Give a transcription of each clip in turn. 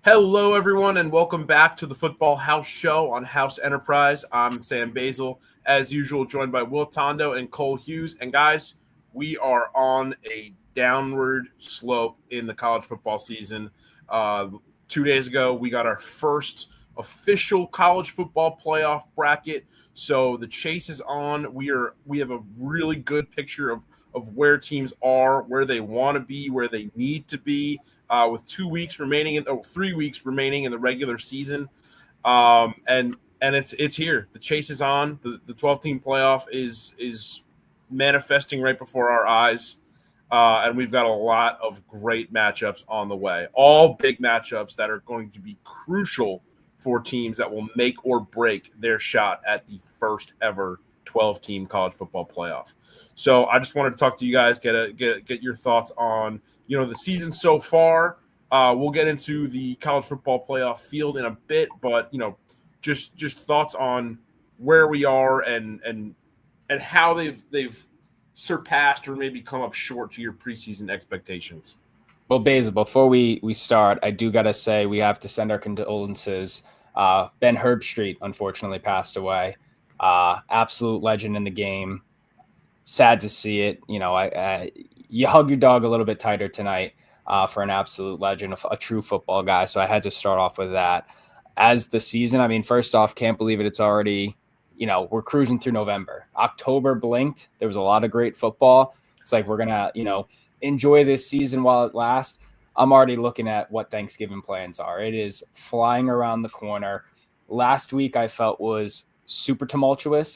Hello, everyone, and welcome back to the Football House Show on House Enterprise. I'm Sam Basil, as usual, joined by Will Tondo and Cole Hughes. And guys, we are on a downward slope in the college football season. 2 days ago, we got our first official college football playoff bracket. So the chase is on. We have a really good picture of where teams are, where they want to be, where they need to be. With 3 weeks remaining in the regular season, and it's here. The chase is on. The 12-team playoff is manifesting right before our eyes, and we've got a lot of great matchups on the way. All big matchups that are going to be crucial for teams that will make or break their shot at the first ever 12-team college football playoff. So I just wanted to talk to you guys, get your thoughts on the season so far. We'll get into the college football playoff field in a bit, but just thoughts on where we are and how they've surpassed or maybe come up short to your preseason expectations. Well, Basil, before we start, I do got to say we have to send our condolences. Ben Herbstreit, unfortunately, passed away. Absolute legend in the game. Sad to see it. You hug your dog a little bit tighter tonight for an absolute legend, a true football guy. So I had to start off with that. As the season, first off, can't believe it. It's already, we're cruising through November. October blinked. There was a lot of great football. It's like we're going to, enjoy this season while it lasts. I'm already looking at what Thanksgiving plans are. It is flying around the corner. Last week I felt was super tumultuous.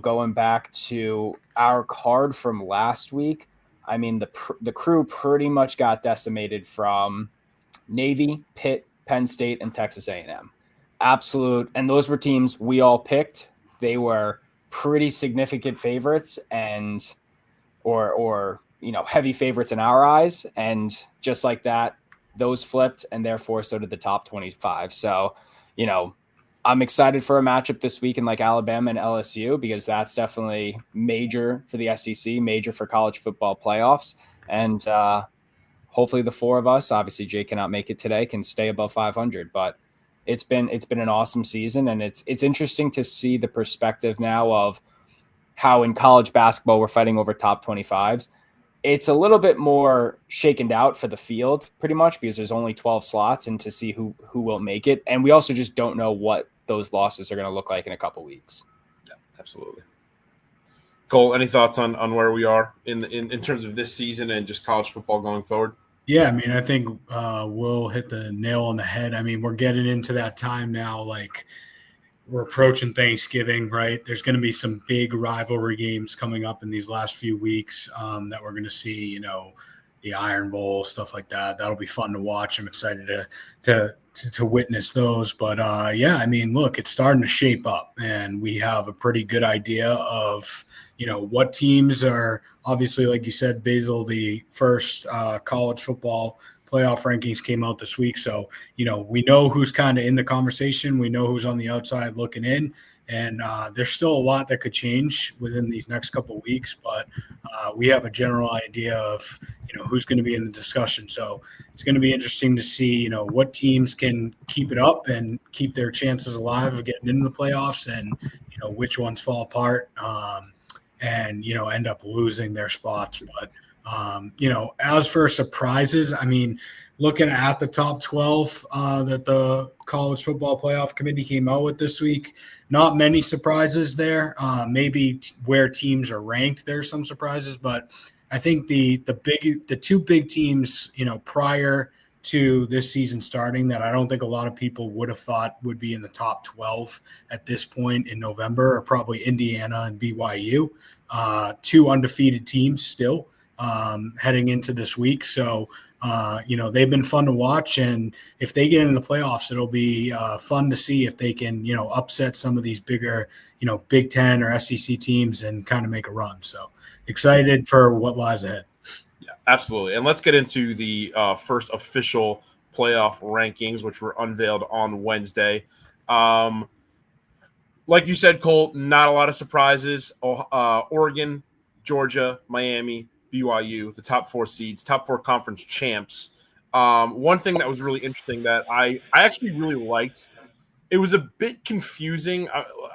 Going back to our card from last week, the crew pretty much got decimated from Navy, Pitt, Penn State, and Texas A&M. Absolute, and those were teams we all picked. They were pretty significant favorites or heavy favorites in our eyes. And just like that, those flipped, and therefore so did the top 25. So, I'm excited for a matchup this week in like Alabama and LSU, because that's definitely major for the SEC, major for college football playoffs. And hopefully the four of us, obviously Jay cannot make it today, can stay above 500. But it's been an awesome season, and it's interesting to see the perspective now of how in college basketball we're fighting over top 25s. It's a little bit more shaken out for the field, pretty much, because there's only 12 slots, and to see who will make it. And we also just don't know what those losses are going to look like in a couple weeks. Yeah, absolutely. Cole, any thoughts on where we are in terms of this season and just college football going forward? Yeah, I think Will hit the nail on the head. We're getting into that time now, like we're approaching Thanksgiving, right? There's going to be some big rivalry games coming up in these last few weeks that we're going to see, the Iron Bowl, stuff like that. That'll be fun to watch. I'm excited to witness those. But look, it's starting to shape up, and we have a pretty good idea of, what teams are obviously, like you said, Basil, the first college football playoff rankings came out this week. So, we know who's kind of in the conversation. We know who's on the outside looking in. And there's still a lot that could change within these next couple of weeks. But we have a general idea of, who's going to be in the discussion. So it's going to be interesting to see, what teams can keep it up and keep their chances alive of getting into the playoffs, and, which ones fall apart and, end up losing their spots. But as for surprises, looking at the top 12 that the College Football Playoff Committee came out with this week, not many surprises there. Maybe where teams are ranked, there's some surprises, but I think the two big teams, prior to this season starting, that I don't think a lot of people would have thought would be in the top 12 at this point in November, are probably Indiana and BYU, two undefeated teams still heading into this week. So, they've been fun to watch, and if they get into the playoffs, it'll be fun to see if they can, upset some of these bigger, Big Ten or SEC teams and kind of make a run. So excited for what lies ahead. Yeah, absolutely. And let's get into the first official playoff rankings, which were unveiled on Wednesday. Like you said, Cole, not a lot of surprises. Oregon, Georgia, Miami, BYU, the top four seeds, top four conference champs. One thing that was really interesting that I actually really liked. It was a bit confusing.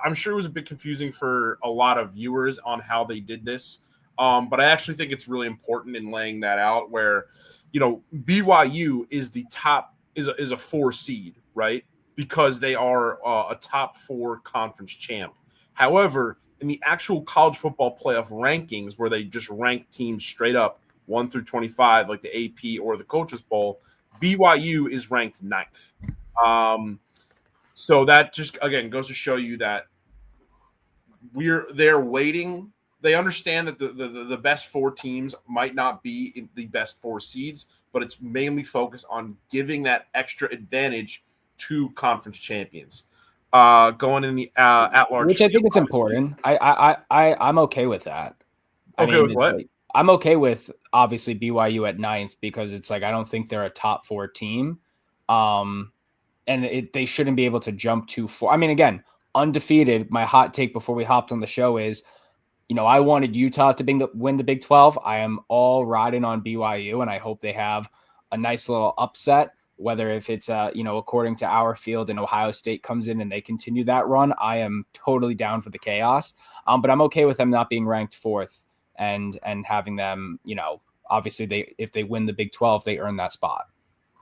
I'm sure it was a bit confusing for a lot of viewers on how they did this. But I actually think it's really important in laying that out where, BYU is the top is a 4 seed, right? Because they are a top 4 conference champ. However, in the actual college football playoff rankings, where they just rank teams straight up 1 through 25, like the AP or the Coaches Poll, BYU is ranked 9th. So that just, again, goes to show you that they're waiting. They understand that the best 4 teams might not be in the best 4 seeds, but it's mainly focused on giving that extra advantage to conference champions. Going in the at-large, which I think it's important. I'm okay with that. With what? I'm okay with obviously BYU at 9th because it's like I don't think they're a top 4 team, and they shouldn't be able to jump too far. I mean, again, undefeated. My hot take before we hopped on the show is, I wanted Utah to win the Big 12. I am all riding on BYU, and I hope they have a nice little upset. Whether if it's according to our field and Ohio State comes in and they continue that run, I am totally down for the chaos. But I'm okay with them not being ranked 4th and having them, obviously if they win the Big 12, they earn that spot.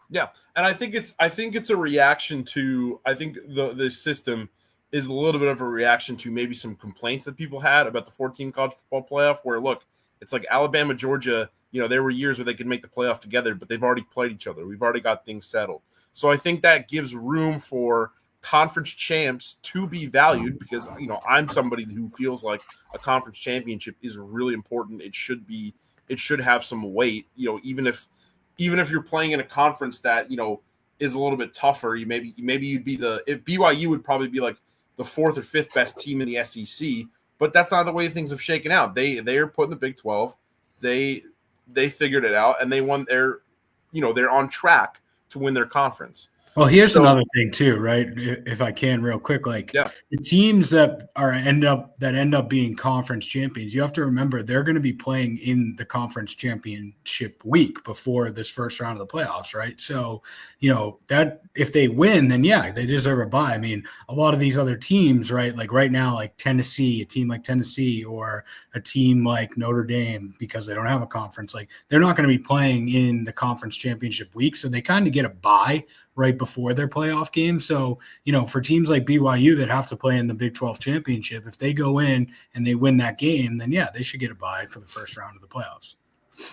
Yeah, and I think it's a reaction to, I think the system is a little bit of a reaction to maybe some complaints that people had about the 14 college football playoff, where look, it's like Alabama, Georgia, there were years where they could make the playoff together, but they've already played each other. We've already got things settled. So I think that gives room for conference champs to be valued because, I'm somebody who feels like a conference championship is really important. It should have some weight, even if you're playing in a conference that, is a little bit tougher, maybe you'd be if BYU would probably be like the 4th or 5th best team in the SEC, but that's not the way things have shaken out. They are put in the Big 12. They figured it out and they won they're on track to win their conference. Well, here's another thing too, right? If I can real quick, the teams that end up being conference champions, you have to remember they're going to be playing in the conference championship week before this first round of the playoffs, right? So, that if they win, then yeah, they deserve a bye. I mean, a lot of these other teams, right? Like right now, like Tennessee, a team like Tennessee or a team like Notre Dame, because they don't have a conference, like they're not going to be playing in the conference championship week. So they kind of get a bye right before their playoff game. So, for teams like BYU that have to play in the Big 12 championship, if they go in and they win that game, then yeah, they should get a bye for the first round of the playoffs.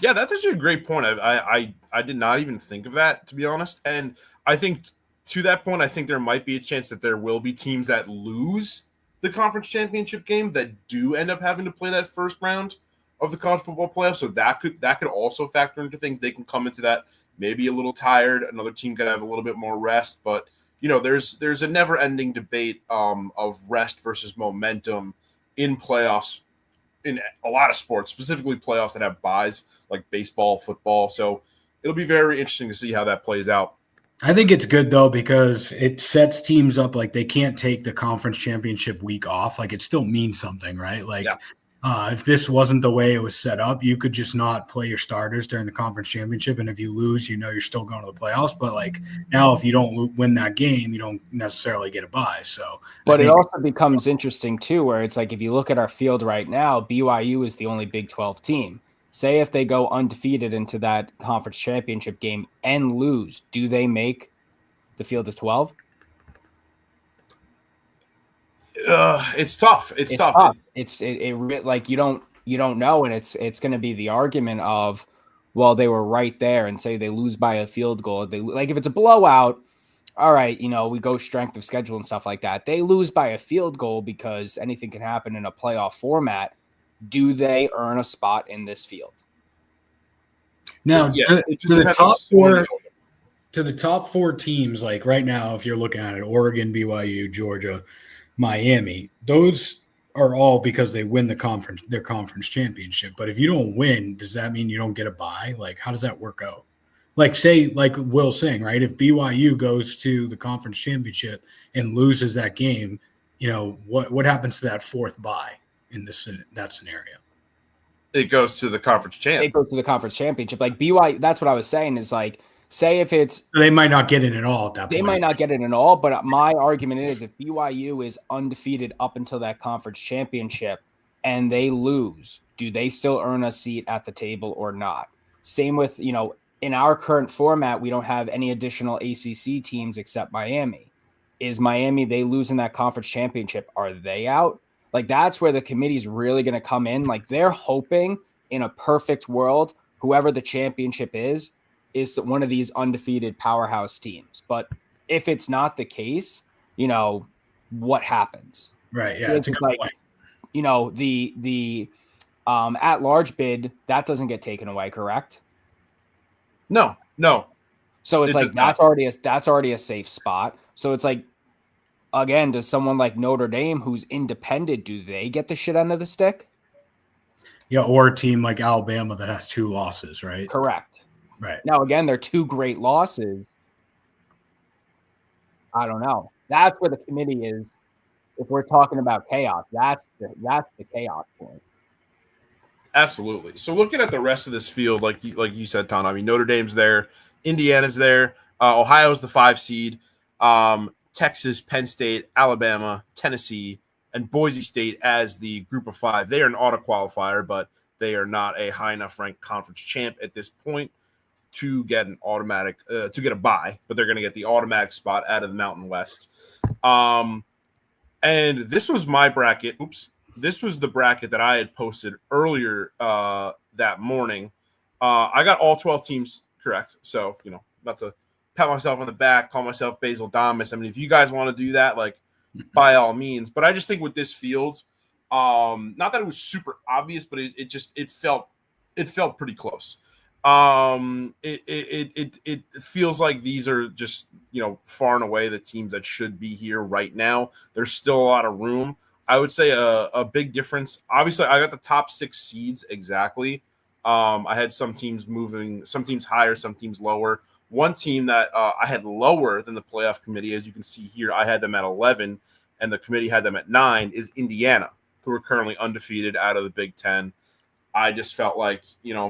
Yeah, that's actually a great point. I did not even think of that, to be honest. And I think to that point, I think there might be a chance that there will be teams that lose the conference championship game that do end up having to play that first round of the college football playoff. So that could also factor into things. They can come into that maybe a little tired. Another team could have a little bit more rest, but there's a never-ending debate of rest versus momentum in playoffs in a lot of sports, specifically playoffs that have byes like baseball, football. So it'll be very interesting to see how that plays out. I think it's good though because it sets teams up like they can't take the conference championship week off. Like it still means something, right? Like. Yeah. If this wasn't the way it was set up, you could just not play your starters during the conference championship. And if you lose, you're still going to the playoffs. But like now, if you don't win that game, you don't necessarily get a bye. So, but it also becomes interesting too, where it's like, if you look at our field right now, BYU is the only Big 12 team. Say if they go undefeated into that conference championship game and lose, do they make the field of 12? It's tough. It's tough. Like you don't know, and it's going to be the argument of, well, they were right there, and say they lose by a field goal. Like if it's a blowout, all right, we go strength of schedule and stuff like that. They lose by a field goal because anything can happen in a playoff format. Do they earn a spot in this field? Now, to the top 4 teams, like right now, if you're looking at it, Oregon, BYU, Georgia, Miami, those are all because they win their conference championship. But if you don't win, does that mean you don't get a bye? Like, how does that work out? Like, say, like Will's saying, right? If BYU goes to the conference championship and loses that game, what happens to that 4th bye in that scenario? It goes to the conference champ. It goes to the conference championship. Like BYU, that's what I was saying is like, say if it's So they might not get it at all at that they point. might not get it at all, but my argument is if BYU is undefeated up until that conference championship and they lose, do they still earn a seat at the table or not? Same with, in our current format, we don't have any additional ACC teams except Miami. Is Miami, they lose in that conference championship, are they out? Like, that's where the committee's really going to come in. Like, they're hoping in a perfect world, whoever the championship is one of these undefeated powerhouse teams. But if it's not the case, what happens? Right. Yeah. It's a good point. The at-large bid, that doesn't get taken away, correct? No. So it's like that's already a safe spot. So it's like, again, does someone like Notre Dame, who's independent, do they get the shit end of the stick? Yeah, or a team like Alabama that has 2 losses, right? Correct. Right. Now, again, they're 2 great losses. I don't know. That's where the committee is. If we're talking about chaos, that's the chaos point. Absolutely. So looking at the rest of this field, like you said, Tom, I mean, Notre Dame's there, Indiana's there, Ohio's the 5 seed, Texas, Penn State, Alabama, Tennessee, and Boise State as the group of 5. They are an auto qualifier, but they are not a high enough ranked conference champ at this point to get an automatic to get a bye, but they're going to get the automatic spot out of the Mountain West. And this was my bracket. This was the bracket that I had posted earlier that morning. I got all 12 teams correct. So, not to pat myself on the back, call myself Basil Domus. I mean, if you guys want to do that, like, by all means. But I just think with this field, not that it was super obvious, but it felt pretty close. It feels like these are just, far and away the teams that should be here right now. There's still a lot of room. I would say a big difference. Obviously, I got the top 6 seeds exactly. I had some teams moving, some teams higher, some teams lower. One team that I had lower than the playoff committee, as you can see here, I had them at 11, and the committee had them at 9, is Indiana, who are currently undefeated out of the Big Ten. I just felt like,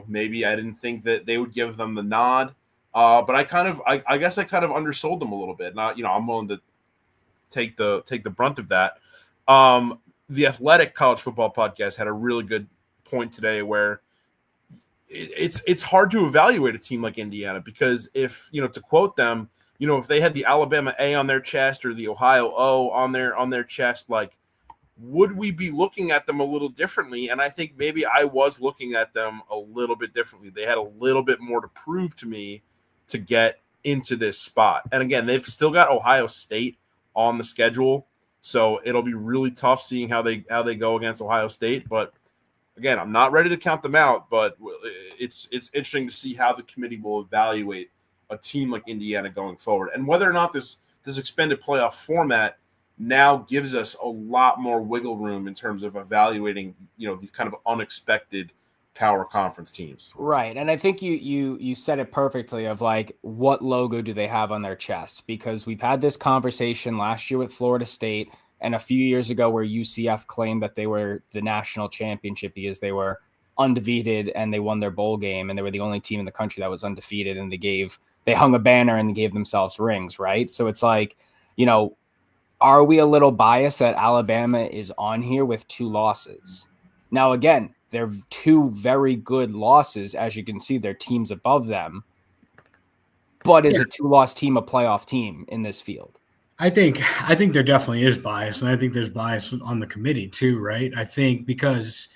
maybe I didn't think that they would give them the nod. But I guess I kind of undersold them a little bit. Now, I'm willing to take the brunt of that. The Athletic College Football Podcast had a really good point today where it's hard to evaluate a team like Indiana because if, to quote them, if they had the Alabama A on their chest or the Ohio O on their chest, like, would we be looking at them a little differently? And I think maybe I was looking at them a little bit differently. They had a little bit more to prove to me to get into this spot. And again, they've still got Ohio State on the schedule, so it'll be really tough seeing how they go against Ohio State. But again, I'm not ready to count them out, but it's interesting to see how the committee will evaluate a team like Indiana going forward, and whether or not this expanded playoff format now gives us a lot more wiggle room in terms of evaluating, these kind of unexpected power conference teams. Right. And I think you said it perfectly of like, what logo do they have on their chest? Because we've had this conversation last year with Florida State and a few years ago where UCF claimed that they were the national championship because they were undefeated and they won their bowl game and they were the only team in the country that was undefeated, and they hung a banner and they gave themselves rings. Right. So it's like, are we a little biased that Alabama is on here with 2 losses? Now, again, they're 2 very good losses. As you can see, they're teams above them. But is a 2-loss team a playoff team in this field? I think there definitely is bias, and I think there's bias on the committee too, right? I think because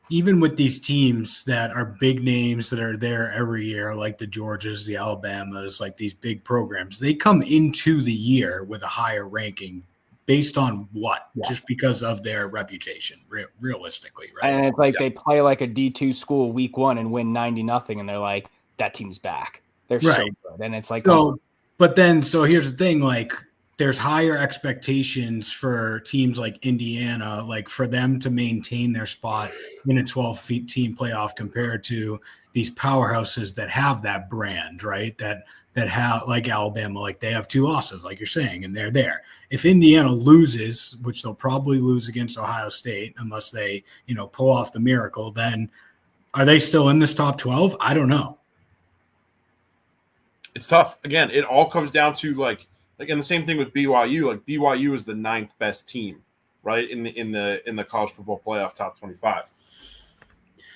even with these teams that are big names that are there every year, like the Georgias, the Alabamas, like these big programs, they come into the year with a higher ranking based on what? Yeah. Just because of their reputation, realistically, right? And it's like they play like a D2 school week 1 and win 90-0, and they're like, that team's back. They're so good. And it's like, so here's the thing, like, there's higher expectations for teams like Indiana, like for them to maintain their spot in a 12-team playoff compared to these powerhouses that have that brand, right? That have, like Alabama, like they have 2 losses, like you're saying, and they're there. If Indiana loses, which they'll probably lose against Ohio State, unless they, pull off the miracle, then are they still in this top 12? I don't know. It's tough. Again, it all comes down to and the same thing with BYU. Like BYU is the 9th best team, right, in the college football playoff top 25.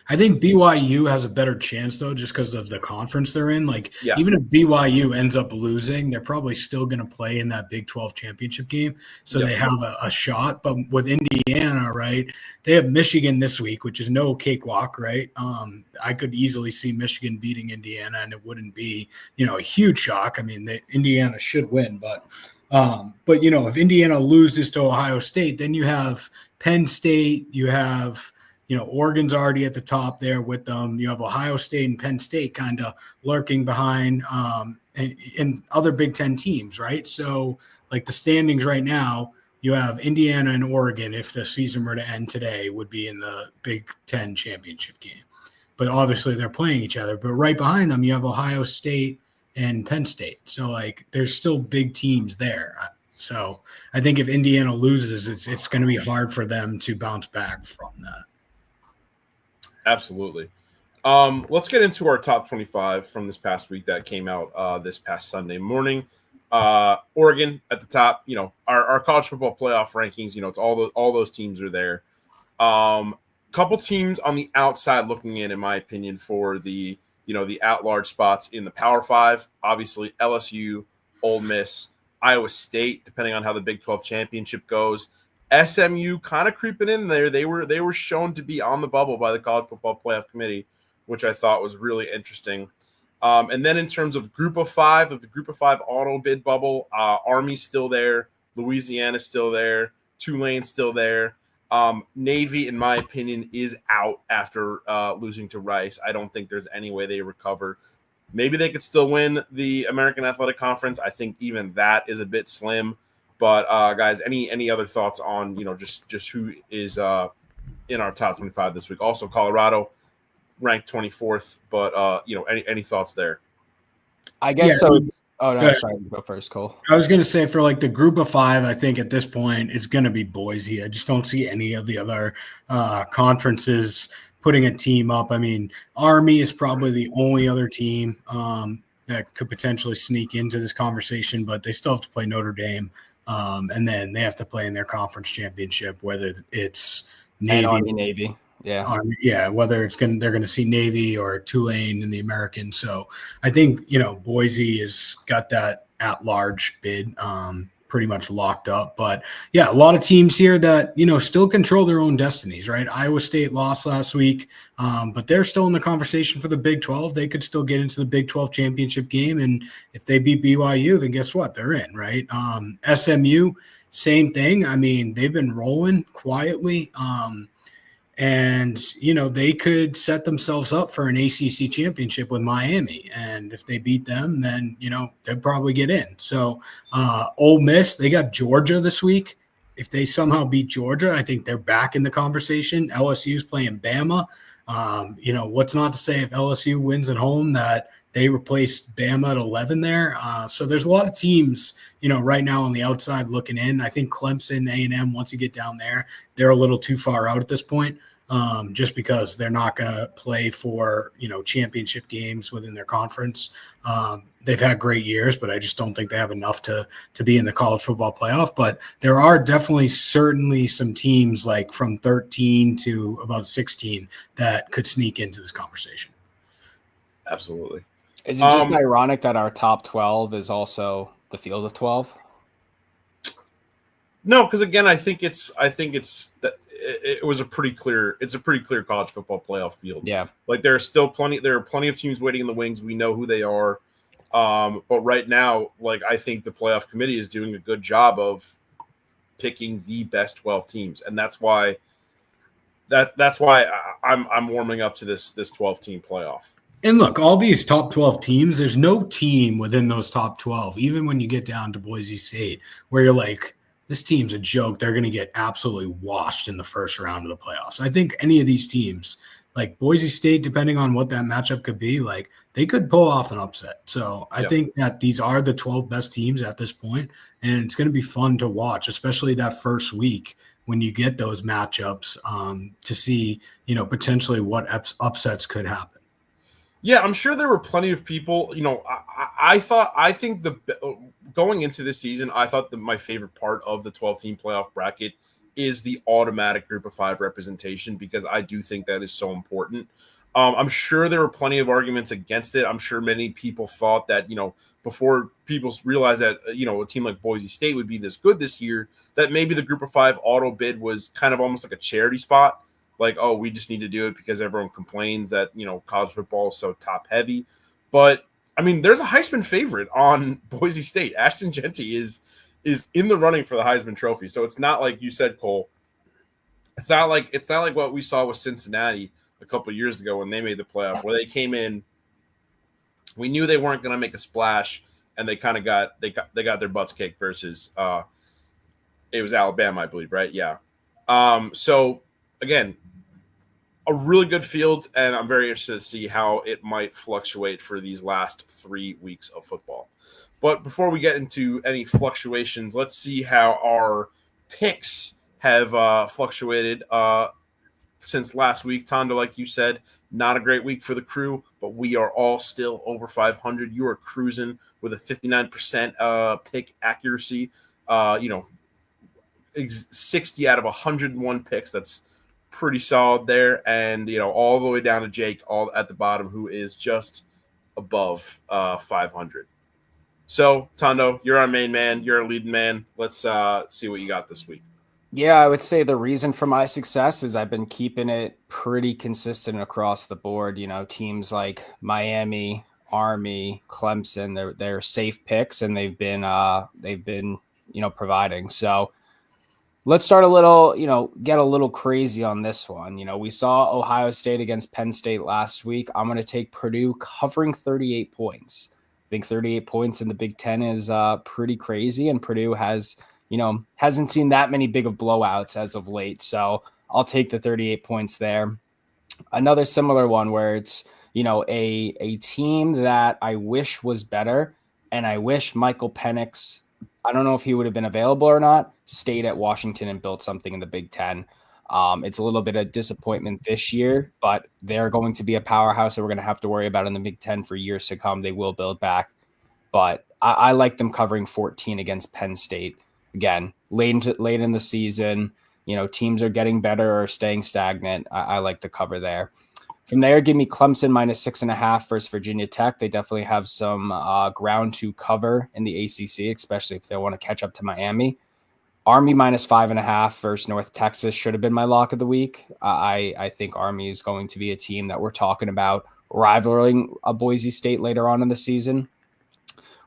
I think BYU has a better chance, though, just because of the conference they're in. Yeah. Even if BYU ends up losing, they're probably still going to play in that Big 12 championship game. So they have a shot. But with Indiana, right, they have Michigan this week, which is no cakewalk, right? I could easily see Michigan beating Indiana, and it wouldn't be, a huge shock. I mean, Indiana should win. But if Indiana loses to Ohio State, then you have Penn State, you have – Oregon's already at the top there with them. You have Ohio State and Penn State kind of lurking behind and other Big Ten teams, right? So, the standings right now, you have Indiana and Oregon, if the season were to end today, would be in the Big Ten championship game. But obviously they're playing each other. But right behind them, you have Ohio State and Penn State. So, there's still big teams there. So I think if Indiana loses, it's going to be hard for them to bounce back from that. Absolutely. Let's get into our top 25 from this past week that came out this past Sunday morning. Oregon at the top. Our college football playoff rankings. It's all those teams are there. Couple teams on the outside looking in my opinion, for the the at-large spots in the Power Five. Obviously, LSU, Ole Miss, Iowa State, depending on how the Big 12 championship goes. SMU kind of creeping in there. They were shown to be on the bubble by the College Football Playoff Committee, which I thought was really interesting. And then in terms of Group of Five auto bid bubble, Army's still there, Louisiana's still there, Tulane's still there. Navy, in my opinion, is out after losing to Rice. I don't think there's any way they recover. Maybe they could still win the American Athletic Conference. I think even that is a bit slim. But guys, any other thoughts on just who is in our top 25 this week? Also, Colorado ranked 24th, but any thoughts there? I guess so. Oh no, sorry, go first, Cole. I was going to say for the Group of Five, I think at this point it's going to be Boise. I just don't see any of the other conferences putting a team up. I mean, Army is probably the only other team that could potentially sneak into this conversation, but they still have to play Notre Dame. And then they have to play in their conference championship, whether it's Navy. Yeah. Whether they're going to see Navy or Tulane in the American. So I think, Boise has got that at-large bid pretty much locked up. But yeah, a lot of teams here that, still control their own destinies, right? Iowa State lost last week, but they're still in the conversation for the Big 12. They could still get into the Big 12 championship game. And if they beat BYU, then guess what? They're in, right? SMU, same thing. I mean, they've been rolling quietly. And, they could set themselves up for an ACC championship with Miami. And if they beat them, then, they'll probably get in. So Ole Miss, they got Georgia this week. If they somehow beat Georgia, I think they're back in the conversation. LSU's playing Bama. What's not to say if LSU wins at home that they replaced Bama at 11 there. So there's a lot of teams, right now on the outside looking in. I think Clemson, A&M, once you get down there, they're a little too far out at this point. Just because they're not going to play for, championship games within their conference. They've had great years, but I just don't think they have enough to be in the college football playoff. But there are certainly some teams like from 13 to about 16 that could sneak into this conversation. Absolutely. Is it just ironic that our top 12 is also the field of 12? No, because again, I think it's that it was a pretty clear college football playoff field. Yeah. There are plenty of teams waiting in the wings. We know who they are. But right now, I think the playoff committee is doing a good job of picking the best 12 teams. And that's why I'm warming up to this 12 team playoff. And look, all these top 12 teams, there's no team within those top 12, even when you get down to Boise State, where you're like, this team's a joke. They're going to get absolutely washed in the first round of the playoffs. I think any of these teams, like Boise State, depending on what that matchup could be, they could pull off an upset. So I think that these are the 12 best teams at this point, and it's going to be fun to watch, especially that first week when you get those matchups to see, potentially what upsets could happen. Yeah, I'm sure there were plenty of people. I think going into this season, I thought that my favorite part of the 12-team playoff bracket is the automatic group of 5 representation, because I do think that is so important. I'm sure there were plenty of arguments against it. I'm sure many people thought that, before people realized that, a team like Boise State would be this good this year, that maybe the group of 5 auto bid was kind of almost like a charity spot. Like, oh, we just need to do it because everyone complains that, college football is so top heavy. But I mean, there's a Heisman favorite on Boise State. Ashton Jeanty is in the running for the Heisman Trophy. So it's not like you said, Cole. It's not like what we saw with Cincinnati a couple of years ago when they made the playoff, where they came in. We knew they weren't going to make a splash, and they kind of got their butts kicked versus it was Alabama, I believe, right? Yeah. So again, a really good field, and I'm very interested to see how it might fluctuate for these last 3 weeks of football. But before we get into any fluctuations, let's see how our picks have fluctuated since last week. Tondo, like you said, not a great week for the crew, but we are all still over 500. You are cruising with a 59% pick accuracy. 60 out of 101 picks. That's pretty solid there. And, all the way down to Jake, all at the bottom, who is just above 500. So, Tondo, you're our main man. You're our leading man. Let's see what you got this week. Yeah, I would say the reason for my success is I've been keeping it pretty consistent across the board. Teams like Miami, Army, Clemson, they're safe picks, and they've been providing. So let's start a little, get a little crazy on this one. We saw Ohio State against Penn State last week. I'm going to take Purdue covering 38 points. I think 38 points in the Big Ten is pretty crazy, and Purdue hasn't seen that many big of blowouts as of late. So I'll take the 38 points there. Another similar one where it's, a team that I wish was better, and I wish Michael Penix, I don't know if he would have been available or not, stayed at Washington and built something in the Big Ten. It's a little bit of disappointment this year, but they're going to be a powerhouse that we're going to have to worry about in the Big Ten for years to come. They will build back, but I like them covering 14 against Penn State. Again, late in the season, teams are getting better or staying stagnant. I like the cover there. From there, give me Clemson -6.5 versus Virginia Tech. They definitely have some ground to cover in the ACC, especially if they want to catch up to Miami. Army -5.5 versus North Texas should have been my lock of the week. I think Army is going to be a team that we're talking about rivaling a Boise State later on in the season.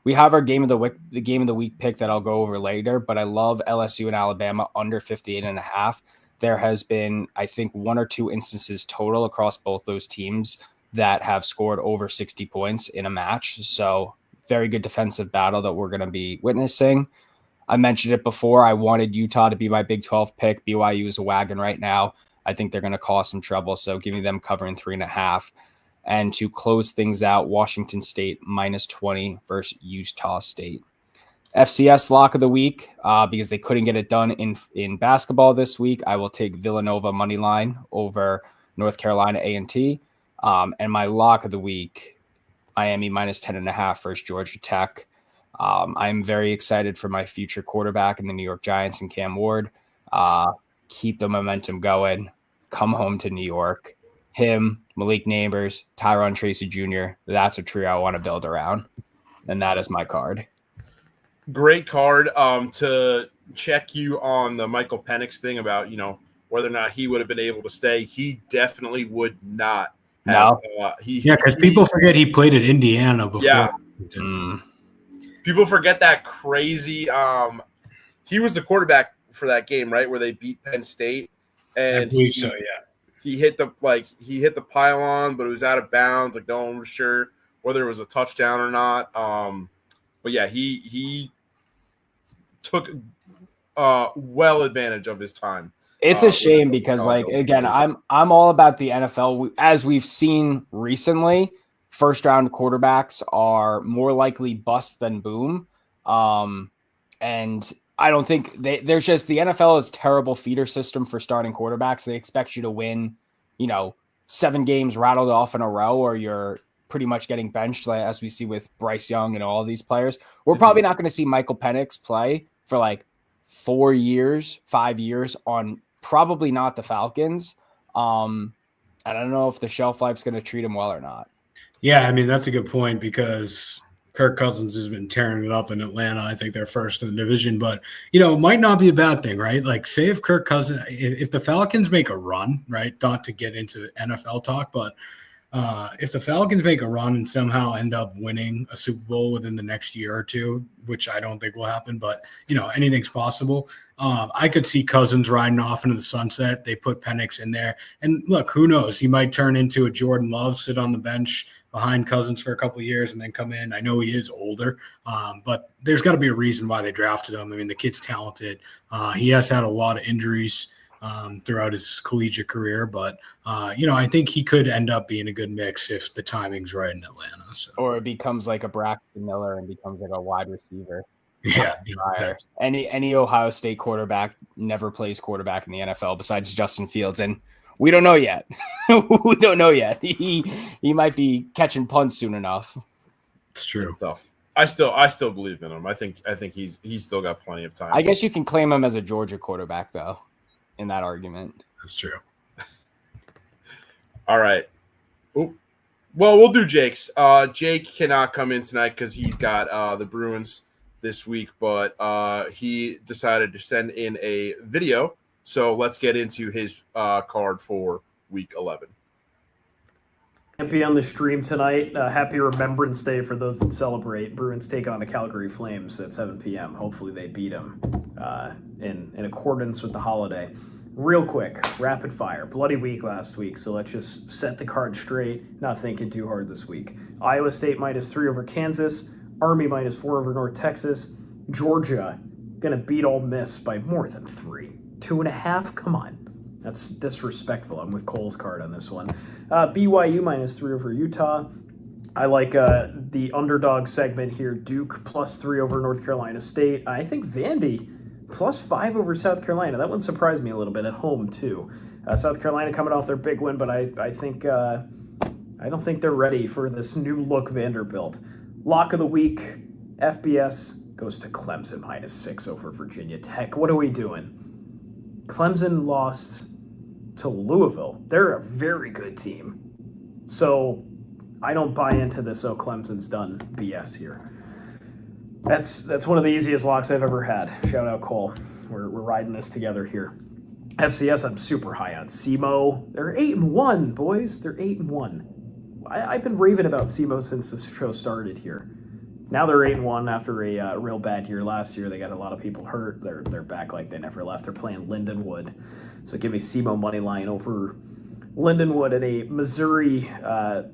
We have our game of the week pick that I'll go over later, but I love LSU and Alabama under 58.5. There has been, I think, 1 or 2 instances total across both those teams that have scored over 60 points in a match. So very good defensive battle that we're going to be witnessing. I mentioned it before. I wanted Utah to be my Big 12 pick. BYU is a wagon right now. I think they're going to cause some trouble. So give me them covering 3.5. And to close things out, Washington State -20 versus Utah State. FCS lock of the week, because they couldn't get it done in basketball this week. I will take Villanova money line over North Carolina A&T. And my lock of the week, Miami -10.5 versus Georgia Tech. I'm very excited for my future quarterback in the New York Giants and Cam Ward. Keep the momentum going. Come home to New York. Him, Malik Neighbors, Tyron Tracy Jr. That's a trio I want to build around. And that is my card. Great card. To check you on the Michael Penix thing about, whether or not he would have been able to stay. He definitely would not have. No. Because people forget he played at Indiana before. Yeah. People forget that crazy. He was the quarterback for that game, right, where they beat Penn State. And I believe so, yeah. He hit the pylon, but it was out of bounds. Like, no one was sure whether it was a touchdown or not. But yeah, he took well advantage of his time. It's a shame because, again, I'm all about the NFL. As we've seen recently, first round quarterbacks are more likely bust than boom. And I don't think there's just the NFL is terrible feeder system for starting quarterbacks. They expect you to win, 7 games rattled off in a row, or you're pretty much getting benched, like, as we see with Bryce Young and all of these players. We're probably not going to see Michael Penix play for like 5 years on probably not the Falcons. And I don't know if the shelf life's going to treat him well or not. Yeah, I mean, that's a good point because Kirk Cousins has been tearing it up in Atlanta. I think they're first in the division, but, it might not be a bad thing, right? Like, say if Kirk Cousins, if the Falcons make a run, right, not to get into NFL talk, but if the Falcons make a run and somehow end up winning a Super Bowl within the next year or two, which I don't think will happen, but, anything's possible. I could see Cousins riding off into the sunset. They put Penix in there. And look, who knows? He might turn into a Jordan Love, sit on the bench behind Cousins for a couple of years and then come in. I know he is older, but there's got to be a reason why they drafted him. I mean, the kid's talented. He has had a lot of injuries throughout his collegiate career, but I think he could end up being a good mix if the timing's right in Atlanta. So. Or it becomes like a Braxton Miller and becomes like a wide receiver. Yeah. Any Ohio State quarterback never plays quarterback in the NFL besides Justin Fields, and we don't know yet. We don't know yet. He might be catching punts soon enough. It's true. Stuff. I still believe in him. I think he's still got plenty of time. I guess you can claim him as a Georgia quarterback though, in that argument. That's true. All right. Ooh. Well, we'll do Jake's. Jake cannot come in tonight because he's got the Bruins this week, but he decided to send in a video. So let's get into his card for Week 11. Can't be on the stream tonight. Happy Remembrance Day for those that celebrate. Bruins take on the Calgary Flames at 7 p.m. Hopefully they beat them in accordance with the holiday. Real quick, rapid fire. Bloody week last week, so let's just set the card straight. Not thinking too hard this week. Iowa State -3 over Kansas. Army -4 over North Texas. Georgia going to beat Ole Miss by more than 3. 2.5? Come on. That's disrespectful. I'm with Cole's card on this one. BYU -3 over Utah. I like the underdog segment here. Duke +3 over North Carolina State. I think Vandy +5 over South Carolina. That one surprised me a little bit at home, too. South Carolina coming off their big win, but I think I don't think they're ready for this new look Vanderbilt. Lock of the week, FBS goes to Clemson -6 over Virginia Tech. What are we doing? Clemson lost to Louisville. They're a very good team. So I don't buy into this, oh, Clemson's done BS here. That's one of the easiest locks I've ever had. Shout out Cole. We're riding this together here. FCS, I'm super high on. SEMO, they're 8-1, boys. They're 8-1. I've been raving about SEMO since this show started here. Now they're 8-1 after a real bad year last year. They got a lot of people hurt. They're back like they never left. They're playing Lindenwood. So give me SEMO money line over Lindenwood at a Missouri, a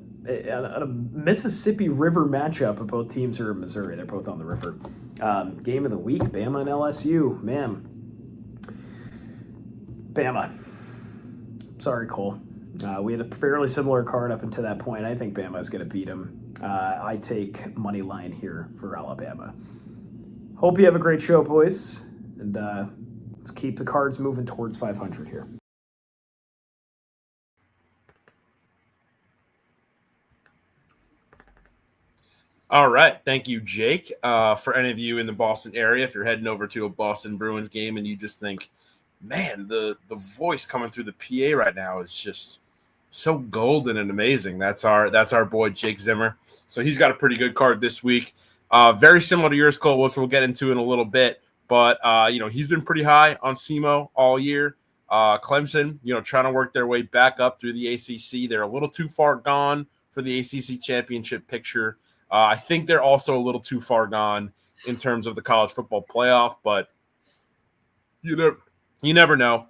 Mississippi River matchup. Of both teams are in Missouri. They're both on the river. Game of the week, Bama and LSU. Man. Bama. Sorry, Cole. We had a fairly similar card up until that point. I think Bama is going to beat them. I take money line here for Alabama. Hope you have a great show, boys. And let's keep the cards moving towards 500 here. All right. Thank you, Jake. For any of you in the Boston area, if you're heading over to a Boston Bruins game and you just think, man, the voice coming through the PA right now is just so golden and amazing. That's our boy Jake Zimmer. So he's got a pretty good card this week. Very similar to yours, Cole, which we'll get into in a little bit. But he's been pretty high on SEMO all year. Clemson, trying to work their way back up through the ACC. They're a little too far gone for the ACC championship picture. I think they're also a little too far gone in terms of the college football playoff, but you never know.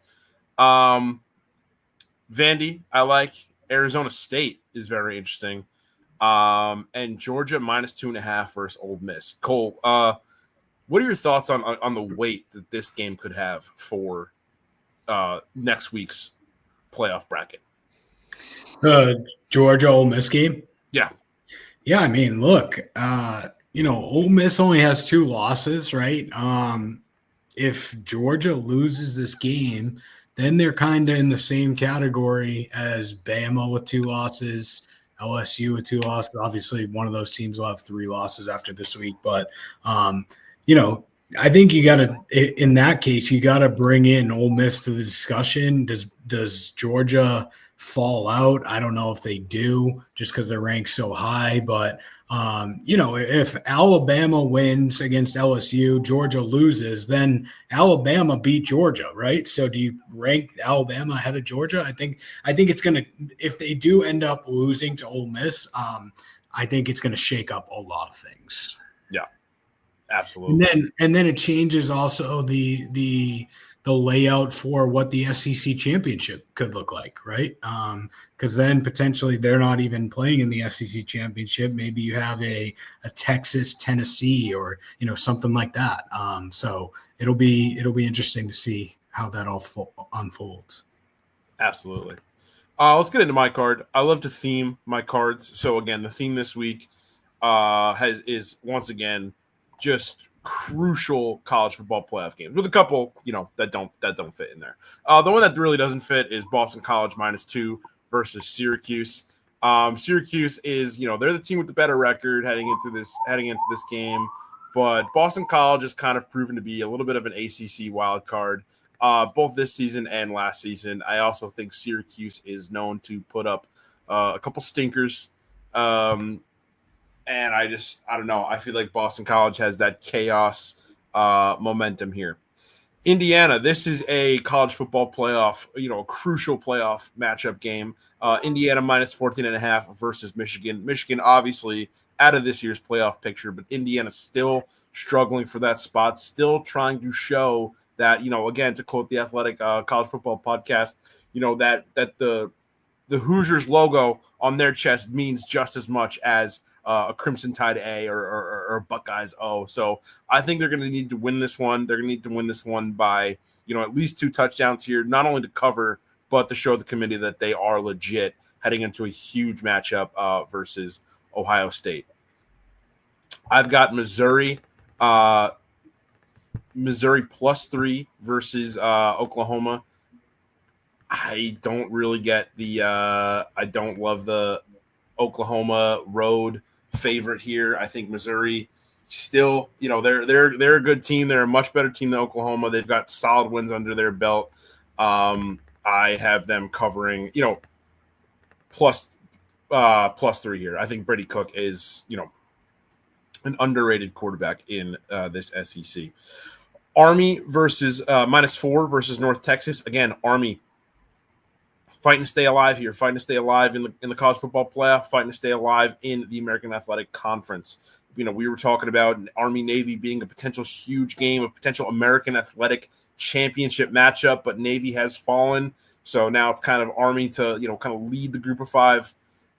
Vandy, I like. Arizona State is very interesting. And Georgia -2.5 versus Ole Miss. Cole, what are your thoughts on the weight that this game could have for next week's playoff bracket? Georgia Ole Miss game? Yeah. Yeah, I mean, look, Ole Miss only has 2 losses, right? If Georgia loses this game, then they're kind of in the same category as Bama with 2 losses, LSU with 2 losses. Obviously, one of those teams will have 3 losses after this week. But, I think you got to, in that case, you got to bring in Ole Miss to the discussion. Does Georgia fall out? I don't know if they do just because they're ranked so high. But, if Alabama wins against LSU, Georgia loses, then Alabama beat Georgia, right? So do you rank Alabama ahead of Georgia? I think it's going to, if they do end up losing to Ole Miss, I think it's going to shake up a lot of things. Yeah, absolutely. And then it changes also the layout for what the SEC championship could look like, right? Because then potentially they're not even playing in the SEC championship. Maybe you have a Texas, Tennessee, or something like that. So it'll be interesting to see how that all unfolds. Absolutely. Let's get into my card. I love to theme my cards. So again, the theme this week is once again just crucial college football playoff games with a couple, that don't fit in there. The one that really doesn't fit is Boston College -2 versus Syracuse. Syracuse is, they're the team with the better record heading into this game, but Boston College has kind of proven to be a little bit of an ACC wild card, both this season and last season. I also think Syracuse is known to put up a couple stinkers. And I don't know. I feel like Boston College has that chaos momentum here. Indiana, this is a college football playoff, a crucial playoff matchup game. Indiana -14.5 versus Michigan. Michigan obviously out of this year's playoff picture, but Indiana still struggling for that spot, still trying to show that, again, to quote the Athletic College Football Podcast, that the Hoosiers logo on their chest means just as much as a Crimson Tide A or Buckeyes O. So I think they're going to need to win this one. They're going to need to win this one by, at least 2 touchdowns here, not only to cover, but to show the committee that they are legit heading into a huge matchup versus Ohio State. I've got Missouri +3 versus Oklahoma. I don't really get I don't love the Oklahoma road favorite here. I think Missouri still, they're a good team. They're a much better team than Oklahoma. They've got solid wins under their belt. I have them covering, +3 here. I think Brady Cook is, an underrated quarterback in this SEC. Army versus -4 versus North Texas. Again, Army fighting to stay alive here, fighting to stay alive in the college football playoff, fighting to stay alive in the American Athletic Conference. We were talking about Army-Navy being a potential huge game, a potential American Athletic Championship matchup, but Navy has fallen. So now it's kind of Army to, kind of lead the Group of 5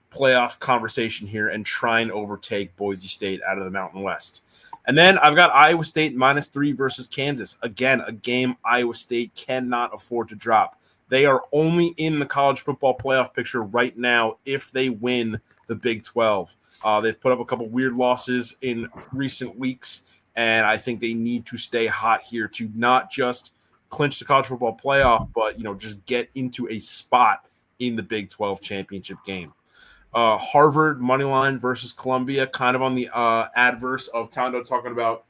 playoff conversation here and try and overtake Boise State out of the Mountain West. And then I've got Iowa State -3 versus Kansas. Again, a game Iowa State cannot afford to drop. They are only in the college football playoff picture right now if they win the Big 12. They've put up a couple weird losses in recent weeks, and I think they need to stay hot here to not just clinch the college football playoff, but just get into a spot in the Big 12 championship game. Harvard moneyline versus Columbia, kind of on the adverse of Tondo talking about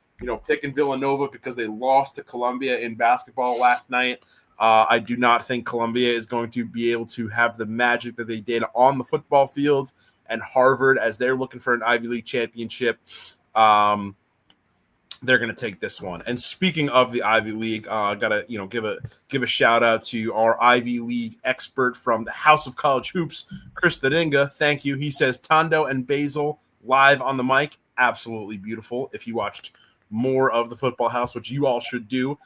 picking Villanova because they lost to Columbia in basketball last night. I do not think Columbia is going to be able to have the magic that they did on the football field, and Harvard, as they're looking for an Ivy League championship, they're going to take this one. And speaking of the Ivy League, I gotta give a shout out to our Ivy League expert from the House of College Hoops, Chris Thedinga. Thank you. He says Tondo and Basil live on the mic, absolutely beautiful. If you watched more of the Football House, which you all should do,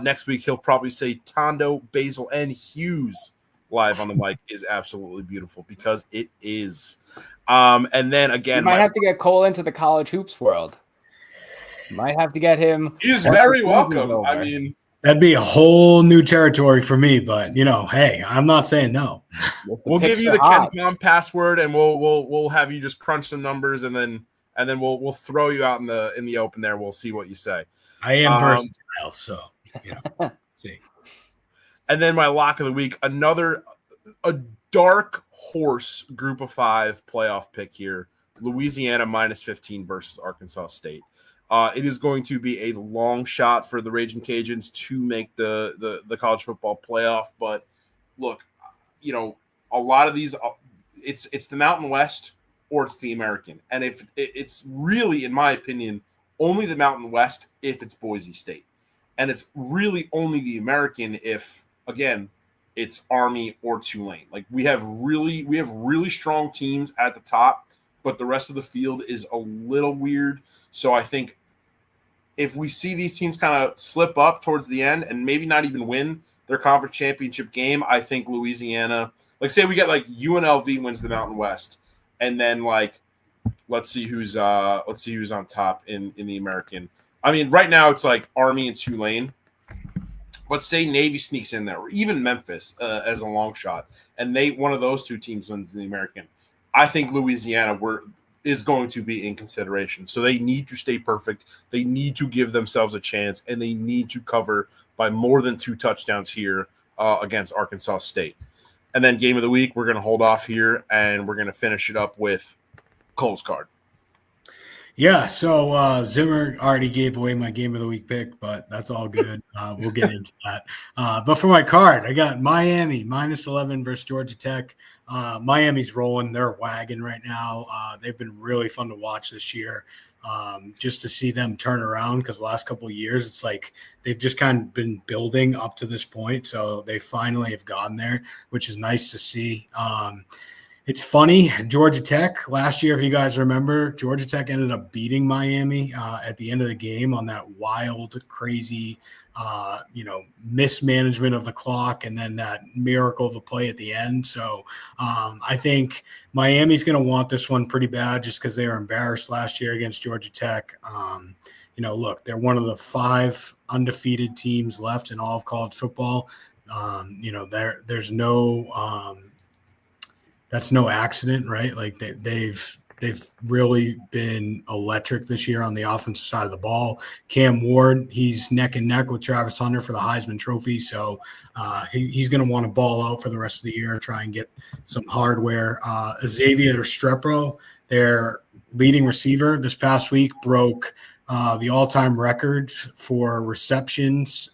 next week he'll probably say Tondo, Basil, and Hughes live on the mic is absolutely beautiful, because it is. And then again, you might have to get Cole into the college hoops world. Might have to get him. He's very welcome. I mean, that'd be a whole new territory for me, but hey, I'm not saying no. We'll give you the KenPom password, and we'll have you just crunch some numbers, and then we'll throw you out in the open there. We'll see what you say. I am versatile, so see. And then my lock of the week, another dark horse group of 5 playoff pick here. Louisiana -15 versus Arkansas State. It is going to be a long shot for the Raging Cajuns to make the college football playoff. But look, a lot of these, it's the Mountain West or it's the American. And if it's really, in my opinion, only the Mountain West if it's Boise State. And it's really only the American if, again, it's Army or Tulane. Like we have really strong teams at the top, but the rest of the field is a little weird. So I think if we see these teams kind of slip up towards the end and maybe not even win their conference championship game, I think Louisiana, like say we get like UNLV wins the Mountain West, and then like let's see who's on top in the American. I mean, right now it's like Army and Tulane. But say Navy sneaks in there, or even Memphis as a long shot, and one of those two teams wins the American. I think Louisiana is going to be in consideration. So they need to stay perfect. They need to give themselves a chance, and they need to cover by more than 2 touchdowns here against Arkansas State. And then game of the week, we're going to hold off here, and we're going to finish it up with Cole's card. Yeah, so Zimmer already gave away my game of the week pick, but that's all good. We'll get into that. But for my card, I got Miami -11 versus Georgia Tech. Miami's rolling. They're a wagon right now. They've been really fun to watch this year. Just to see them turn around, because the last couple of years, it's like they've just kind of been building up to this point. So they finally have gotten there, which is nice to see. It's funny, Georgia Tech, last year, if you guys remember, Georgia Tech ended up beating Miami at the end of the game on that wild, crazy, mismanagement of the clock and then that miracle of a play at the end. So I think Miami's going to want this one pretty bad just because they were embarrassed last year against Georgia Tech. Look, they're one of the 5 undefeated teams left in all of college football. There's no that's no accident, right? Like they've really been electric this year on the offensive side of the ball. Cam Ward, he's neck and neck with Travis Hunter for the Heisman Trophy, so he's going to want to ball out for the rest of the year, try and get some hardware. Xavier Restrepo, their leading receiver, this past week broke the all-time record for receptions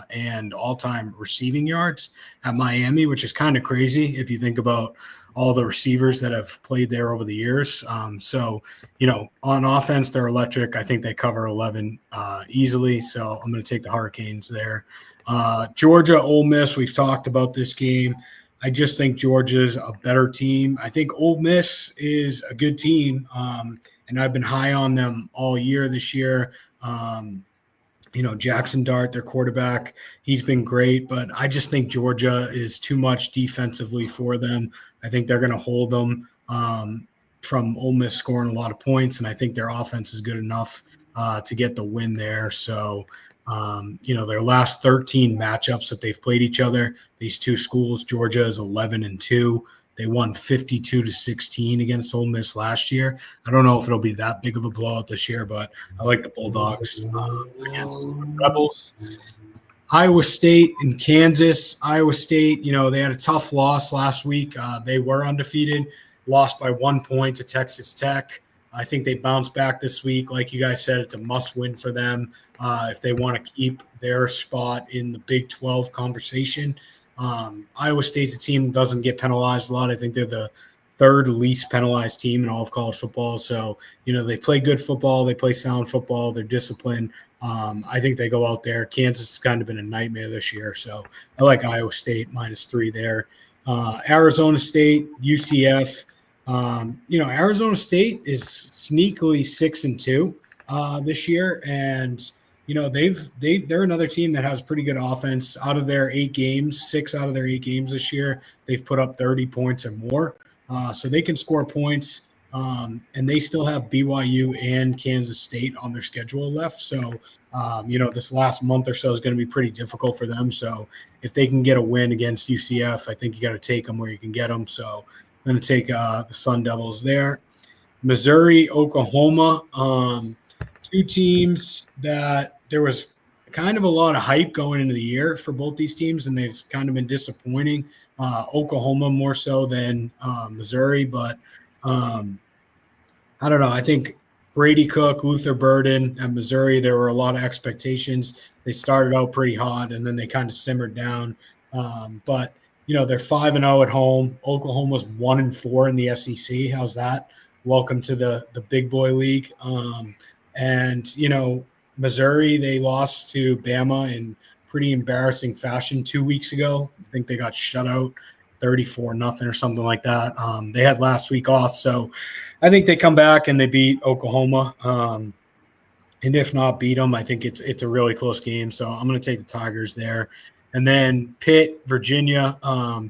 and all-time receiving yards at Miami, which is kind of crazy if you think about all the receivers that have played there over the years. On offense, they're electric. I think they cover 11 easily, so I'm going to take the Hurricanes there. Georgia, Ole Miss, we've talked about this game. I just think Georgia's a better team. I think Ole Miss is a good team, and I've been high on them all year this year. Jackson Dart, their quarterback, he's been great, but I just think Georgia is too much defensively for them. I think they're going to hold them from Ole Miss scoring a lot of points, and I think their offense is good enough to get the win there. So, their last 13 matchups that they've played each other, these two schools, Georgia is 11-2. They won 52-16 against Ole Miss last year. I don't know if it'll be that big of a blowout this year, but I like the Bulldogs against the Rebels. Iowa State and Kansas. Iowa State, they had a tough loss last week. They were undefeated, lost by 1 point to Texas Tech. I think they bounced back this week. Like you guys said, it's a must-win for them if they want to keep their spot in the Big 12 conversation. Iowa State's a team that doesn't get penalized a lot. I think they're the 3rd least penalized team in all of college football. So, they play good football. They play sound football. They're disciplined. I think they go out there. Kansas has kind of been a nightmare this year. So I like Iowa State -3 there. Arizona State, UCF. Arizona State is sneakily 6-2 this year. And, they're another team that has pretty good offense. Out of their 8 games, 6 out of their 8 games this year, they've put up 30 points or more. So they can score points. And they still have BYU and Kansas State on their schedule left. So, this last month or so is going to be pretty difficult for them. So if they can get a win against UCF, I think you got to take them where you can get them. So I'm going to take the Sun Devils there. Missouri, Oklahoma, 2 teams that there was kind of a lot of hype going into the year for both these teams, and they've kind of been disappointing. Oklahoma more so than Missouri, but I don't know. I think Brady Cook, Luther Burden at Missouri, there were a lot of expectations. They started out pretty hot, and then they kind of simmered down. But they're 5-0 at home. Oklahoma's 1-4 in the SEC. How's that? Welcome to the big boy league. And Missouri, they lost to Bama in pretty embarrassing fashion 2 weeks ago. I think they got shut out 34-0 or something like that. They had last week off, so I think they come back and they beat Oklahoma. And if not beat them, I think it's a really close game. So I'm going to take the Tigers there. And then Pitt, Virginia.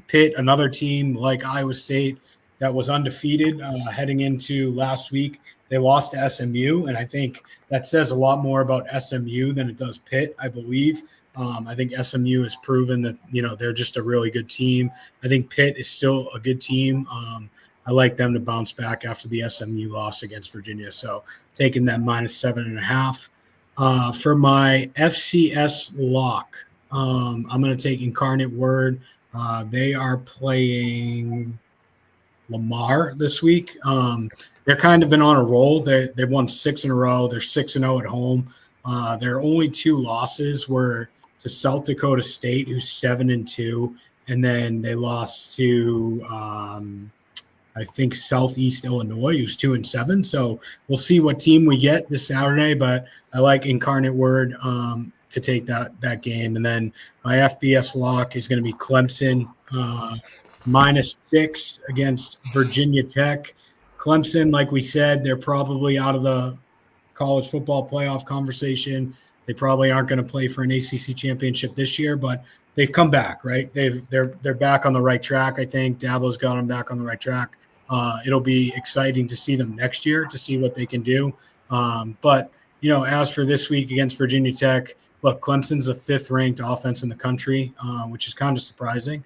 Pitt, another team like Iowa State that was undefeated heading into last week. They lost to SMU, and I think that says a lot more about SMU than it does Pitt, I believe. I think SMU has proven that, they're just a really good team. I think Pitt is still a good team. I like them to bounce back after the SMU loss against Virginia. So taking that -7.5. For my FCS lock, I'm going to take Incarnate Word. They are playing Lamar this week. They're kind of been on a roll. They've won 6 in a row. They're 6-0 at home. Their only 2 losses were to South Dakota State, who's 7-2, and then they lost to I think Southeast Illinois, who's 2-7. So we'll see what team we get this Saturday, but I like Incarnate Word to take that game. And then my FBS lock is going to be Clemson -6 against Virginia Tech. Clemson, like we said, they're probably out of the college football playoff conversation. They probably aren't going to play for an ACC championship this year, but they've come back, right? They're back on the right track. I think Dabo's got them back on the right track. It'll be exciting to see them next year to see what they can do. But as for this week against Virginia Tech, look, Clemson's the 5th-ranked offense in the country, which is kind of surprising.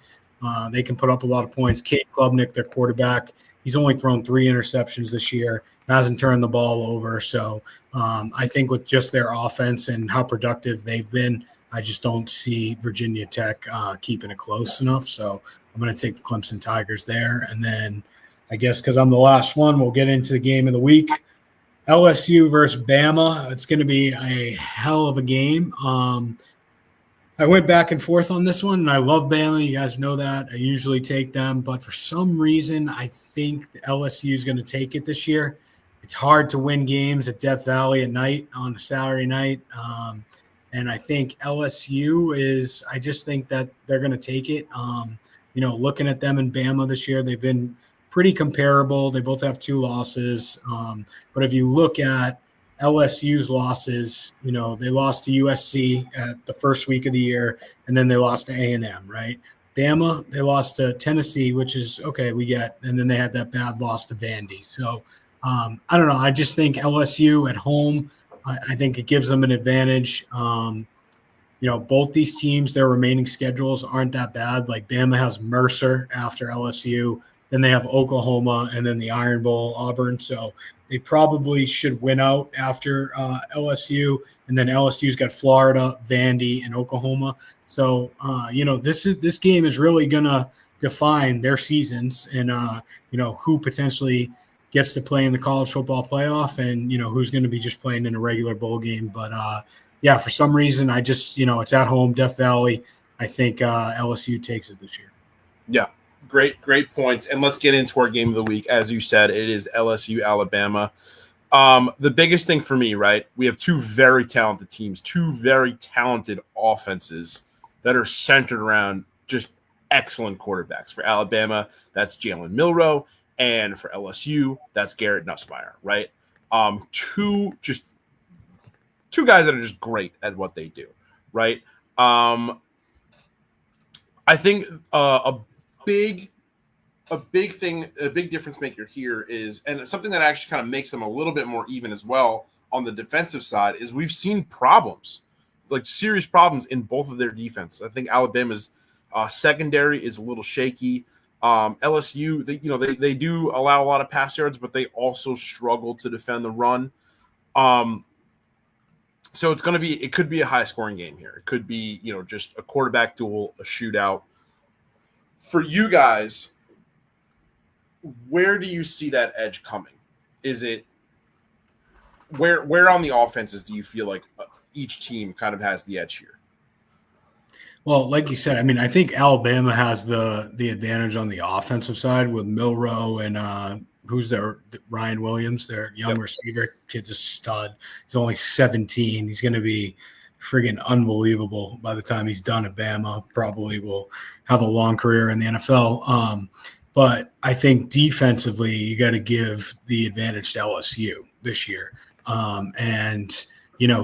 They can put up a lot of points. Cade Klubnik, their quarterback, he's only thrown 3 interceptions this year, hasn't turned the ball over. So I think with just their offense and how productive they've been, I just don't see Virginia Tech keeping it close enough. So I'm going to take the Clemson Tigers there. And then I guess because I'm the last one, we'll get into the game of the week. LSU versus Bama. It's going to be a hell of a game. I went back and forth on this one, and I love Bama. You guys know that. I usually take them. But for some reason, I think the LSU is going to take it this year. It's hard to win games at Death Valley at night on a Saturday night. And I think LSU is – I just think that they're going to take it. Looking at them and Bama this year, they've been pretty comparable. They both have 2 losses. But if you look at LSU's losses, they lost to USC at the first week of the year, and then they lost to A&M, right? Bama, they lost to Tennessee, which is okay, we get, and then they had that bad loss to Vandy. So I don't know. I just think LSU at home, I think it gives them an advantage. Both these teams, their remaining schedules aren't that bad. Like Bama has Mercer after LSU, then they have Oklahoma, and then the Iron Bowl, Auburn. So they probably should win out after LSU, and then LSU's got Florida, Vandy, and Oklahoma. So this game is really gonna define their seasons and who potentially gets to play in the college football playoff, and who's going to be just playing in a regular bowl game. But for some reason, I just it's at home, Death Valley. I think LSU takes it this year. Yeah. Great points. And let's get into our game of the week. As you said, it is LSU, Alabama. The biggest thing for me, right, we have 2 very talented teams, 2 very talented offenses that are centered around just excellent quarterbacks. For Alabama, that's Jalen Milroe. And for LSU, that's Garrett Nussmeier, right? 2 guys that are just great at what they do, right? I think a big difference maker here is, and something that actually kind of makes them a little bit more even as well on the defensive side, is we've seen problems, like serious problems in both of their defense. I think Alabama's secondary is a little shaky. LSU, they do allow a lot of pass yards, but they also struggle to defend the run. So it could be a high scoring game here. It could be, just a quarterback duel, a shootout. For you guys, where do you see that edge coming? Is it where on the offenses do you feel like each team kind of has the edge here? Well, like you said, I mean, I think Alabama has the advantage on the offensive side with Milroe and who's their Ryan Williams, their young receiver. Kid's a stud. He's only 17. He's going to be friggin' unbelievable by the time he's done at Bama. Probably will have a long career in the NFL. But I think defensively, you got to give the advantage to LSU this year.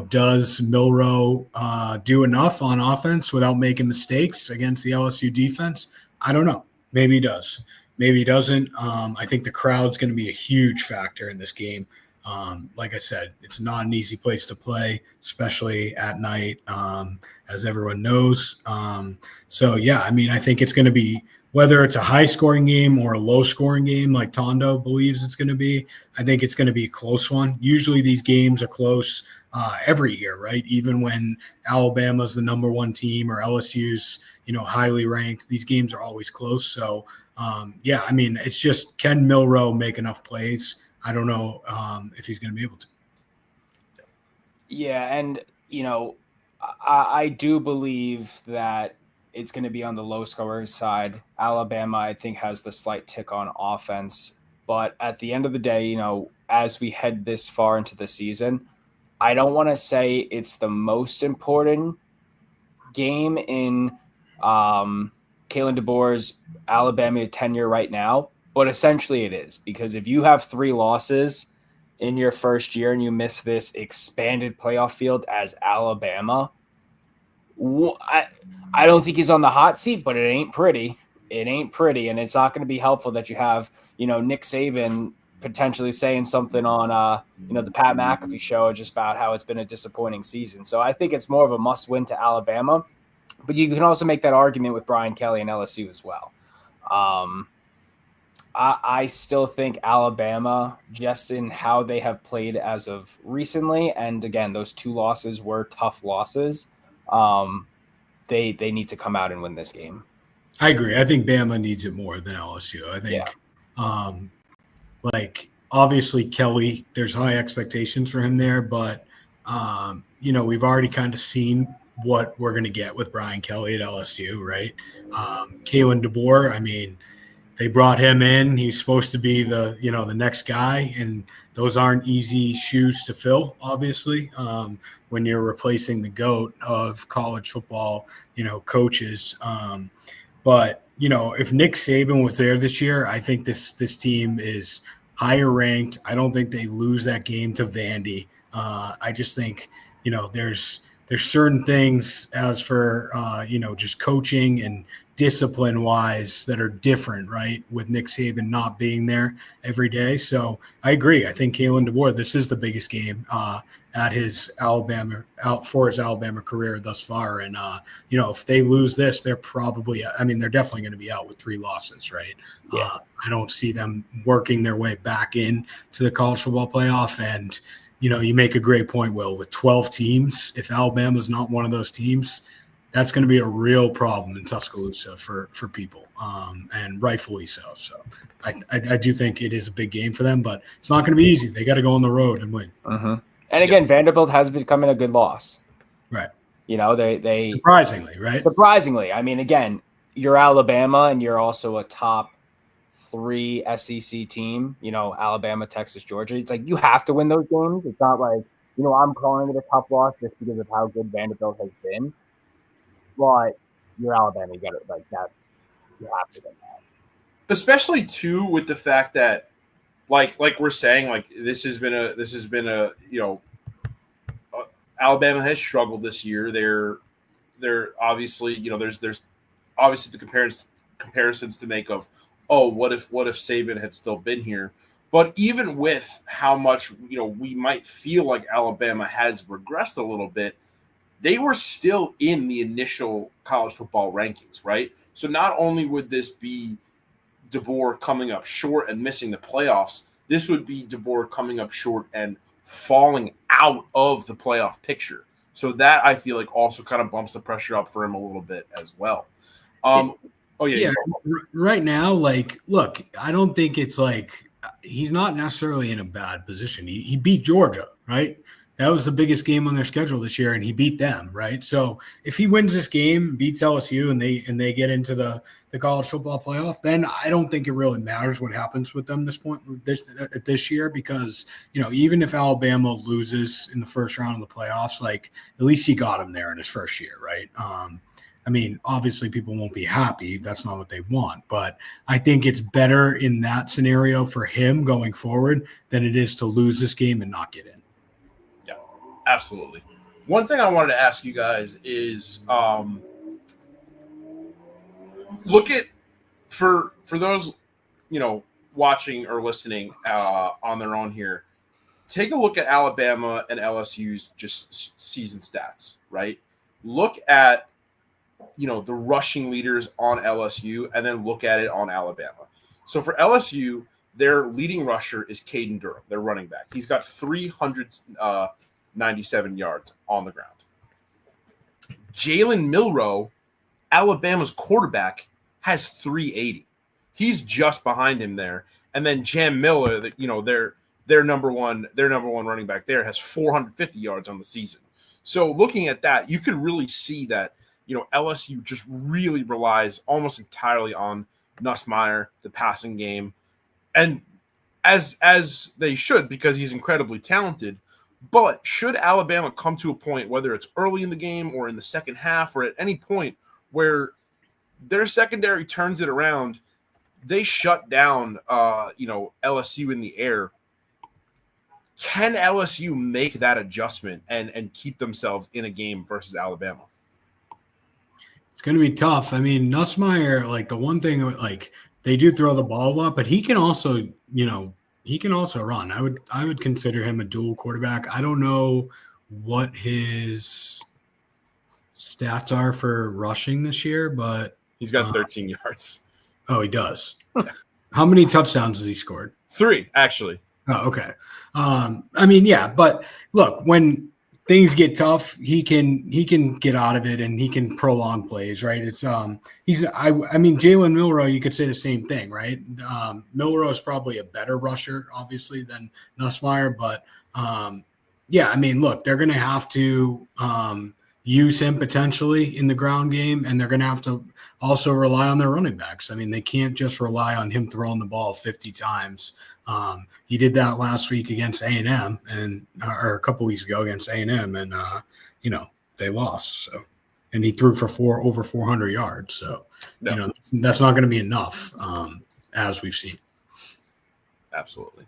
Does Milroe do enough on offense without making mistakes against the LSU defense? I don't know. Maybe he does. Maybe he doesn't. I think the crowd's going to be a huge factor in this game. Like I said, it's not an easy place to play, especially at night, as everyone knows. I think it's going to be, whether it's a high-scoring game or a low-scoring game like Tondo believes it's going to be, I think it's going to be a close one. Usually these games are close every year, right? Even when Alabama's the number one team or LSU's, highly ranked, these games are always close. So, it's just, can Milroe make enough plays? I don't know if he's going to be able to. Yeah, and, I do believe that it's going to be on the low scorer side. Alabama, I think, has the slight tick on offense. But at the end of the day, as we head this far into the season, I don't want to say it's the most important game in Kalen DeBoer's Alabama tenure right now, but essentially it is, because if you have 3 losses in your first year and you miss this expanded playoff field as Alabama, I don't think he's on the hot seat, but it ain't pretty. It ain't pretty, and it's not going to be helpful that you have, Nick Saban potentially saying something on, the Pat McAfee show just about how it's been a disappointing season. So I think it's more of a must-win to Alabama, but you can also make that argument with Brian Kelly and LSU as well. I still think Alabama, just in how they have played as of recently, and again, those 2 losses were tough losses, they need to come out and win this game. I agree. I think Bama needs it more than LSU. I think, obviously Kelly, there's high expectations for him there, but, we've already kind of seen what we're going to get with Brian Kelly at LSU, right? Kalen DeBoer, I mean, they brought him in. He's supposed to be the next guy, and those aren't easy shoes to fill, obviously, when you're replacing the GOAT of college football, coaches. But if Nick Saban was there this year, I think this team is higher ranked. I don't think they lose that game to Vandy. I just think, there's certain things as for, just coaching and discipline wise that are different, right? With Nick Saban not being there every day. So I agree. I think Kalen DeBoer, this is the biggest game for his Alabama career thus far. And, if they lose this, they're definitely going to be out with 3 losses, right? Yeah. I don't see them working their way back in to the college football playoff. And, you make a great point, Will, with 12 teams. If Alabama's not one of those teams, that's going to be a real problem in Tuscaloosa for people, and rightfully so. So I do think it is a big game for them, but it's not going to be easy. They got to go on the road and win. Mm-hmm. And again, Vanderbilt has become a good loss. Right. They surprisingly, right? Surprisingly. I mean, again, you're Alabama and you're also a top 3 SEC team, Alabama, Texas, Georgia. It's like you have to win those games. It's not like, I'm calling it a tough loss just because of how good Vanderbilt has been. But you're Alabama, you got it. You have to win that. Especially too with the fact that, like we're saying, this has been a Alabama has struggled this year. They're obviously, there's obviously the comparisons to make of, what if Saban had still been here? But even with how much we might feel like Alabama has regressed a little bit, they were still in the initial college football rankings, right? So not only would this be DeBoer coming up short and missing the playoffs, this would be DeBoer coming up short and falling out out of the playoff picture. So that I feel like also kind of bumps the pressure up for him a little bit as well. Yeah, right now, like, look, I don't think it's like he's not necessarily in a bad position. He beat Georgia, right? That was the biggest game on their schedule this year, and he beat them, right? So if he wins this game, beats LSU, and they get into the college football playoff, then I don't think it really matters what happens with them this year, because even if Alabama loses in the first round of the playoffs, like at least he got him there in his first year, right? I mean, obviously people won't be happy. That's not what they want. But I think it's better in that scenario for him going forward than it is to lose this game and not get in. Yeah, absolutely. One thing I wanted to ask you guys is look at for those, watching or listening on their own here, take a look at Alabama and LSU's just season stats, right? Look at the rushing leaders on LSU, and then look at it on Alabama. So for LSU, their leading rusher is Caden Durham, their running back. He's got 397 yards on the ground. Jalen Milroe, Alabama's quarterback, has 380. He's just behind him there. And then Jam Miller, their number one running back there, has 450 yards on the season. So looking at that, you can really see that LSU just really relies almost entirely on Nussmeier, the passing game, and as they should, because he's incredibly talented. But should Alabama come to a point, whether it's early in the game or in the second half or at any point where their secondary turns it around, they shut down LSU in the air. Can LSU make that adjustment and keep themselves in a game versus Alabama? It's going to be tough. I mean, Nussmeier, like the one thing, like they do throw the ball a lot, but he can also, run. I would consider him a dual quarterback. I don't know what his stats are for rushing this year, but he's got 13 yards. Oh, he does. How many touchdowns has he scored? 3, actually. Oh, okay. I mean, yeah, but look, when things get tough, he can get out of it and he can prolong plays, right? It's I mean, Jalen Milroe, you could say the same thing, right? Milroe is probably a better rusher, obviously, than Nussmeier, but yeah, I mean, look, they're going to have to use him potentially in the ground game, and they're going to have to also rely on their running backs. I mean, they can't just rely on him throwing the ball 50 times. He did that last week against A&M, or a couple weeks ago against A&M, and they lost. So, and he threw for over 400 yards. So, that's not going to be enough, as we've seen. Absolutely.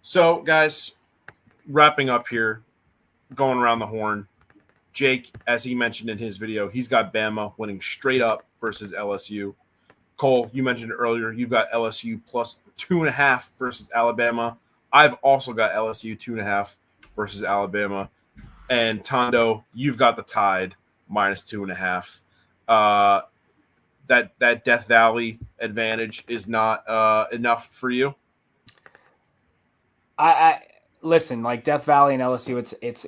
So, guys, wrapping up here, going around the horn. Jake, as he mentioned in his video, he's got Bama winning straight up versus LSU. Cole, you mentioned earlier, you've got LSU plus 2.5 versus Alabama. I've also got LSU 2.5 versus Alabama. And Tondo, you've got the Tide minus 2.5. That Death Valley advantage is not enough for you. I listen, like Death Valley and LSU,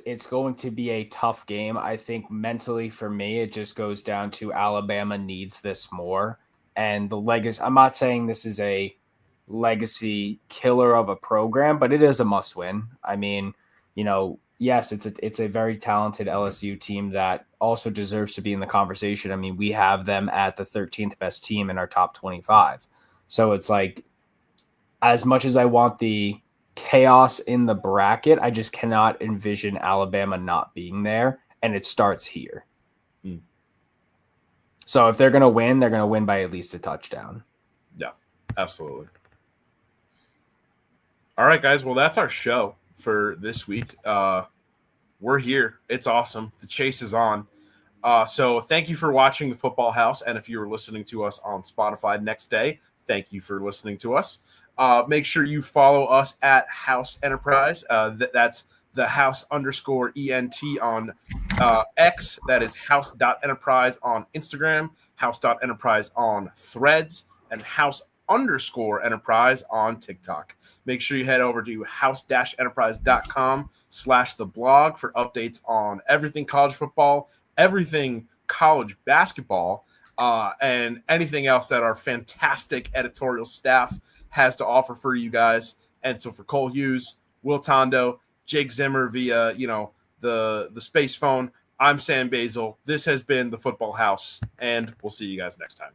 it's going to be a tough game. I think mentally for me, it just goes down to Alabama needs this more. And the legacy, I'm not saying this is a legacy killer of a program, but it is a must win. I mean, yes, it's a very talented LSU team that also deserves to be in the conversation. I mean, we have them at the 13th best team in our top 25. So it's like, as much as I want the chaos in the bracket, I just cannot envision Alabama not being there, and it starts here. So if they're going to win, they're going to win by at least a touchdown. Yeah, absolutely. All right, guys. Well, that's our show for this week. We're here. It's awesome. The chase is on. So thank you for watching the Football House. And if you were listening to us on Spotify next day, thank you for listening to us. Make sure you follow us at House Enterprise. That's the house_ENT on X. That is house.enterprise on Instagram, house.enterprise on Threads, and house_enterprise on TikTok. Make sure you head over to house-enterprise.com the blog for updates on everything college football, everything college basketball, and anything else that our fantastic editorial staff has to offer for you guys. And so for Cole Hughes, Will Tondo, Jake Zimmer via, the space phone, I'm Sam Basil. This has been the Football House, and we'll see you guys next time.